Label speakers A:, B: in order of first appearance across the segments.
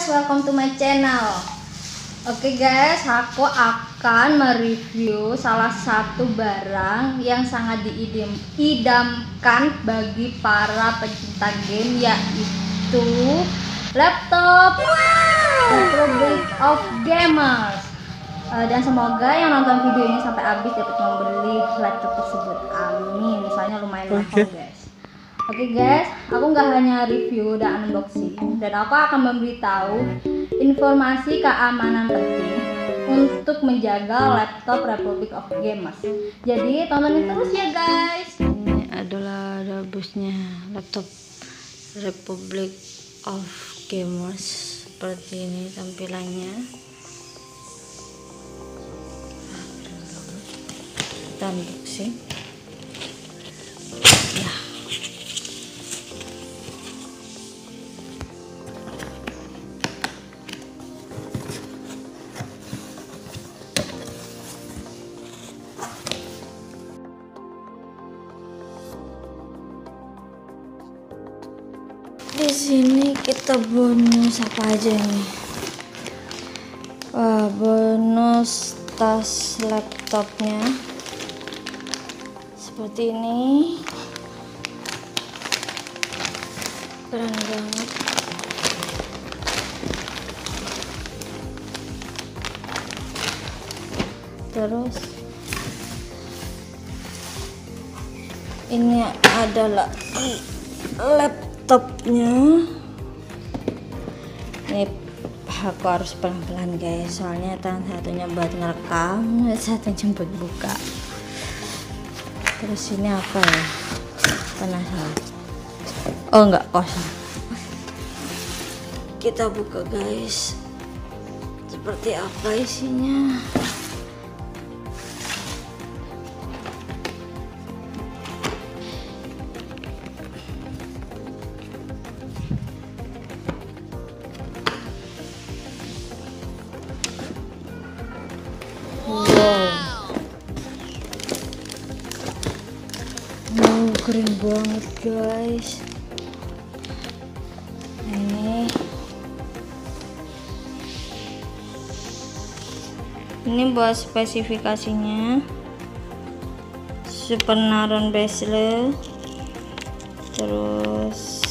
A: guys, welcome to my channel. Oke guys, aku akan mereview salah satu barang yang sangat diidamkan bagi para pecinta game, yaitu laptop Republic of Gamers. Dan semoga yang nonton video ini sampai habis dapat membeli laptop tersebut. Amin. Misalnya lumayan mahal guys. Oke guys, aku nggak hanya review dan unboxing, dan aku akan memberitahu informasi keamanan penting untuk menjaga laptop Republic of Gamers. Jadi tontonin terus ya guys.
B: Ini adalah dabusnya laptop Republic of Gamers. Seperti ini tampilannya. Kita unboxing. Ya. Di sini kita bonus apa aja ini? Wah, bonus tas laptopnya seperti ini, keren banget. Terus ini adalah laptopnya. Ini aku harus pelan-pelan guys, soalnya tangan satunya buat ngerekam, satunya buat buka. Terus ini apa ya? Penasaran. Oh enggak, kosong. Kita buka guys. Seperti apa isinya? Wow, keren banget guys. Ini buat spesifikasinya: Super Naron bezel, terus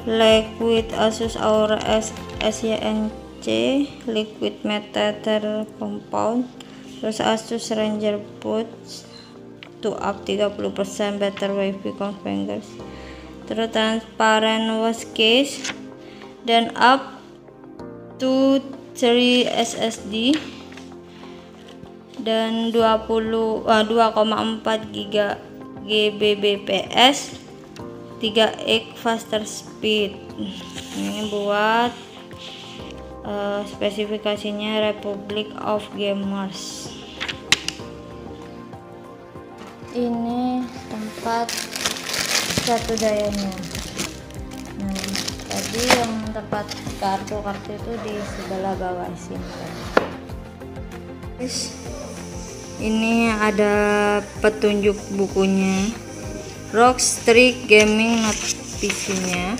B: liquid Asus Aura SYNC liquid metaether compound, terus Asus Ranger Buds to up 30% better wifi configures, terus transparent watch case, dan up to 3 SSD dan 2,4 GBps 3x faster speed. Ini buat spesifikasinya Republic of Gamers. Ini tempat satu dayanya. Nah, tadi yang tempat kartu itu di sebelah bawah sini. Ini ada petunjuk bukunya, Rockstrix Gaming notice-nya.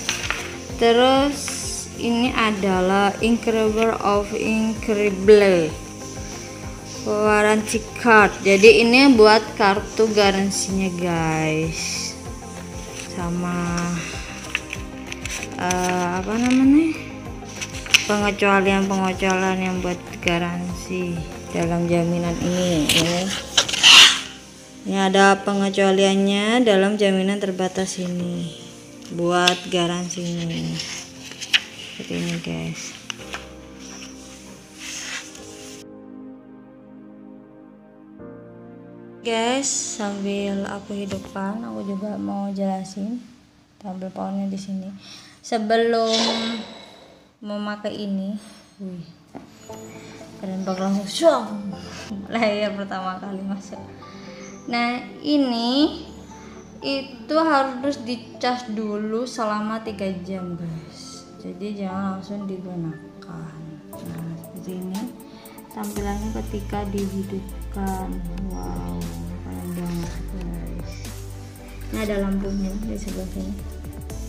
B: Terus ini adalah Incredible of Incredible warranty card. Jadi ini buat kartu garansinya guys, sama apa namanya, pengecualian yang buat garansi dalam jaminan ini. Ini ada pengecualiannya dalam jaminan terbatas ini buat garansinya ini. Seperti ini guys. Guys, sambil aku hidupkan, aku juga mau jelasin tabel powernya di sini. Sebelum memakai ini, wih, keren banget, langsung layar pertama kali masuk. Nah, ini itu harus dicas dulu selama 3 jam guys. Jadi jangan langsung digunakan. Nah, seperti ini tampilannya ketika dihidupkan. Wow, keren banget guys. Ini ada lampunya di sebelah sini.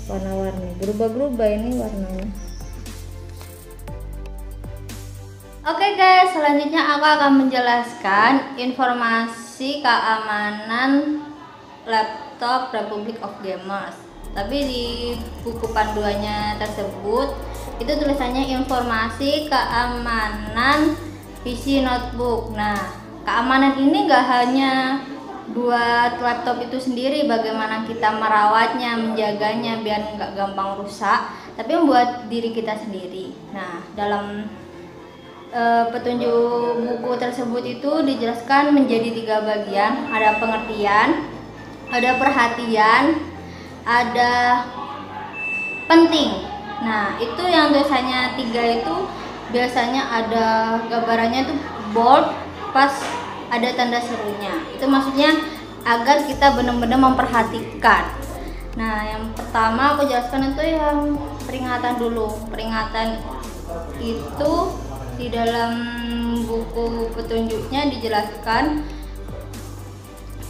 B: warna-warni, berubah-berubah ini warnanya.
A: Oke guys, selanjutnya aku akan menjelaskan informasi keamanan laptop Republic of Gamers. Tapi di buku panduannya tersebut itu tulisannya informasi keamanan PC notebook. Nah, keamanan ini gak hanya buat laptop itu sendiri, bagaimana kita merawatnya, menjaganya biar nggak gampang rusak, tapi membuat diri kita sendiri. Nah, dalam petunjuk buku tersebut itu dijelaskan menjadi 3 bagian. Ada pengertian, ada perhatian, ada penting. Nah, itu yang tulisannya 3 itu biasanya ada gambarannya tuh bold pas ada tanda serunya. Itu maksudnya agar kita benar-benar memperhatikan. Nah, yang pertama aku jelaskan itu yang peringatan dulu. Peringatan itu di dalam buku petunjuknya dijelaskan,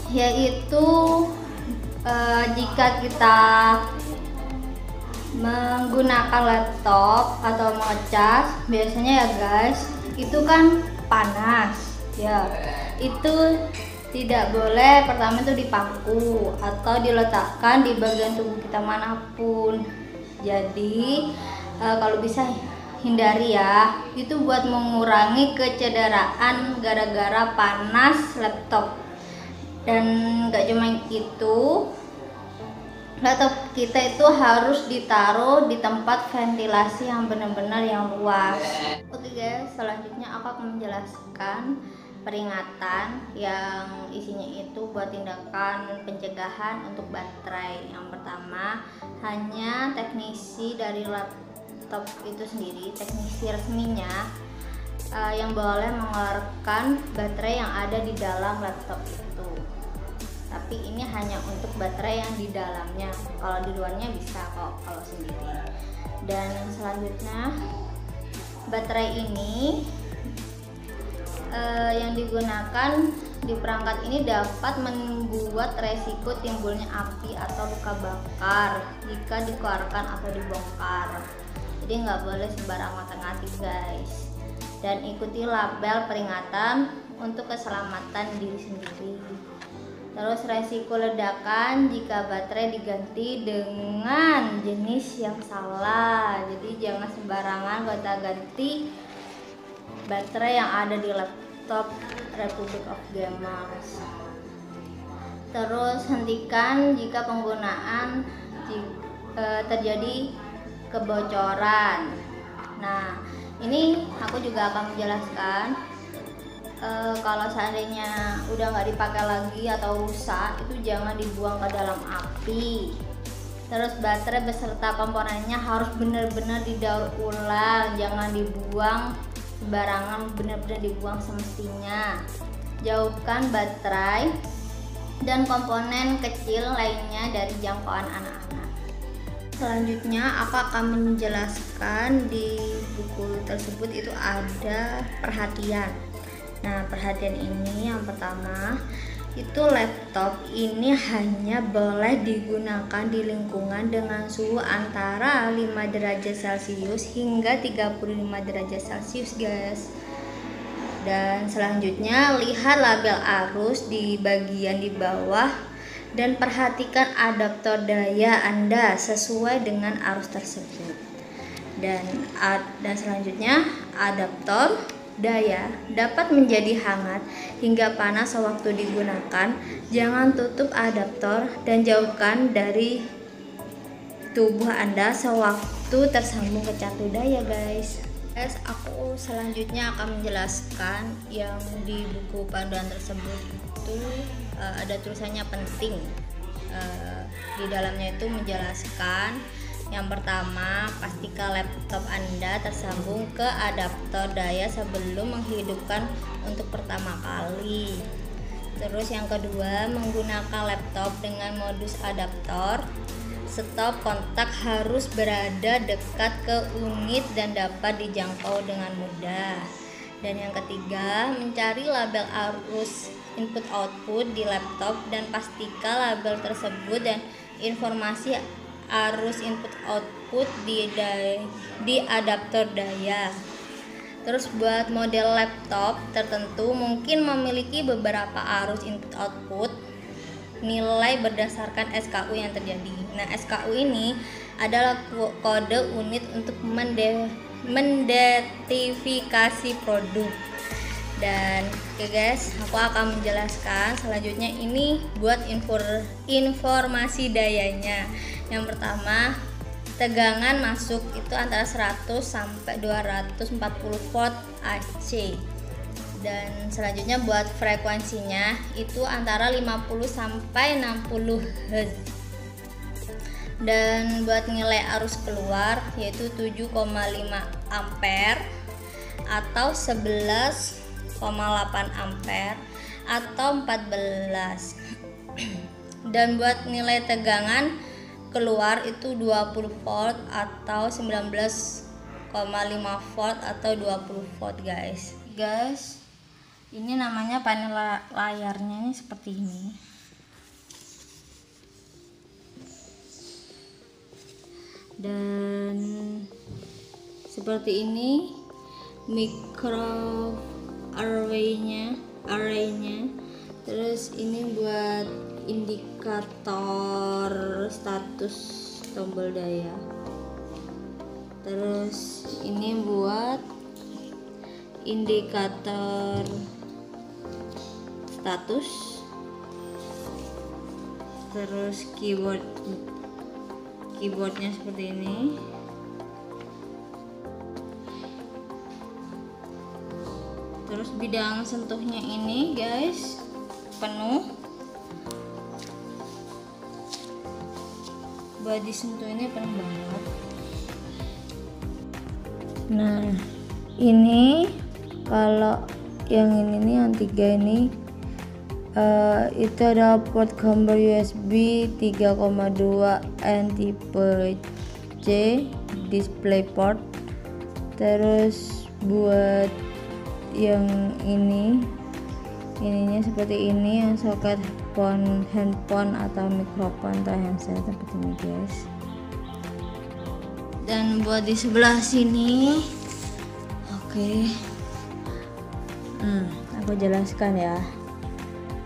A: yaitu jika kita menggunakan laptop atau mengecas, biasanya ya guys, itu kan panas ya, itu tidak boleh pertama itu dipaku atau diletakkan di bagian tubuh kita manapun. Jadi kalau bisa hindari ya, itu buat mengurangi kecederaan gara-gara panas laptop. Dan gak cuma itu, laptop kita itu harus ditaruh di tempat ventilasi yang benar-benar yang luas. Oke guys, selanjutnya aku akan menjelaskan peringatan yang isinya itu buat tindakan pencegahan untuk baterai. Yang pertama, hanya teknisi dari laptop itu sendiri, teknisi resminya yang boleh mengeluarkan baterai yang ada di dalam laptop itu. Tapi ini hanya untuk baterai yang di dalamnya, kalau di luarnya bisa kok kalau sendiri. Dan selanjutnya, baterai ini yang digunakan di perangkat ini dapat membuat resiko timbulnya api atau luka bakar jika dikeluarkan atau dibongkar. Jadi nggak boleh sembarang ngotak-ngatik guys. Dan ikuti label peringatan untuk keselamatan diri sendiri. Terus resiko ledakan jika baterai diganti dengan jenis yang salah. Jadi jangan sembarangan gonta-ganti baterai yang ada di laptop Republic of Gamers. Terus hentikan jika penggunaan terjadi kebocoran. Nah, ini aku juga akan menjelaskan kalau seandainya udah nggak dipakai lagi atau rusak, itu jangan dibuang ke dalam api. Terus baterai beserta komponennya harus benar-benar didaur ulang, jangan dibuang sembarangan, benar-benar dibuang semestinya. Jauhkan baterai dan komponen kecil lainnya dari jangkauan anak-anak. Selanjutnya aku akan menjelaskan di buku tersebut itu ada perhatian. Nah, perhatian ini yang pertama itu laptop ini hanya boleh digunakan di lingkungan dengan suhu antara 5 derajat Celcius hingga 35 derajat Celcius guys. Dan selanjutnya lihat label arus di bagian di bawah dan perhatikan adaptor daya Anda sesuai dengan arus tersebut. Dan selanjutnya adaptor daya dapat menjadi hangat hingga panas sewaktu digunakan. Jangan tutup adaptor dan jauhkan dari tubuh Anda sewaktu tersambung ke catu daya guys. Aku selanjutnya akan menjelaskan yang di buku panduan tersebut itu ada tulisannya penting. Di dalamnya itu menjelaskan yang pertama, pastikan laptop Anda tersambung ke adaptor daya sebelum menghidupkan untuk pertama kali. Terus yang kedua, menggunakan laptop dengan modus adaptor. Stop kontak harus berada dekat ke unit dan dapat dijangkau dengan mudah. Dan yang ketiga, mencari label arus input output di laptop dan pastikan label tersebut dan informasi arus input output di adaptor daya. Terus buat model laptop tertentu mungkin memiliki beberapa arus input output nilai berdasarkan SKU yang terjadi. Nah, SKU ini adalah kode unit untuk mendetifikasi produk. Dan oke guys, aku akan menjelaskan selanjutnya ini buat informasi dayanya. Yang pertama, tegangan masuk itu antara 100 sampai 240 volt AC. Dan selanjutnya buat frekuensinya itu antara 50 sampai 60 Hz. Dan buat nilai arus keluar yaitu 7,5 ampere atau 11,8 ampere atau 14. Dan buat nilai tegangan keluar itu 20 volt atau 19,5 volt atau 20 volt guys. Guys, ini namanya panel layarnya ini seperti ini. Dan seperti ini micro arraynya. Terus ini buat indikator status tombol daya. Terus ini buat indikator status. Terus keyboardnya seperti ini. Terus bidang sentuhnya ini guys penuh. Buat disentuh ini penuh banget. Nah, ini kalau yang ini nih, yang 3 ini itu ada port gambar USB 3,2 N tipe C DisplayPort. Terus buat yang ininya seperti ini, yang soket handphone atau mikrofon atau handset seperti ini guys. Dan buat di sebelah sini, aku jelaskan ya.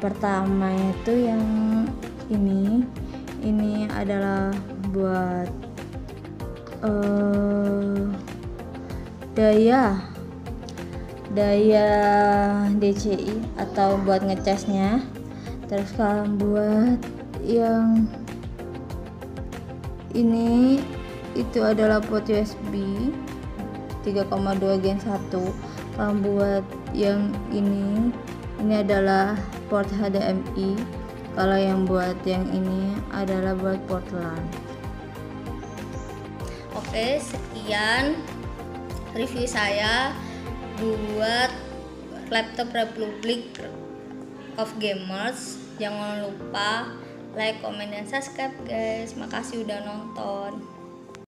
A: Pertama itu yang ini adalah buat daya DCI atau buat ngecasnya. Terus kalau buat yang ini itu adalah port USB 3,2 gen 1. Kalau buat yang ini adalah port HDMI. Kalau yang buat yang ini adalah buat port LAN. Oke, sekian review saya buat laptop Republic of Gamers. Jangan lupa like, comment, dan subscribe guys. Makasih udah nonton.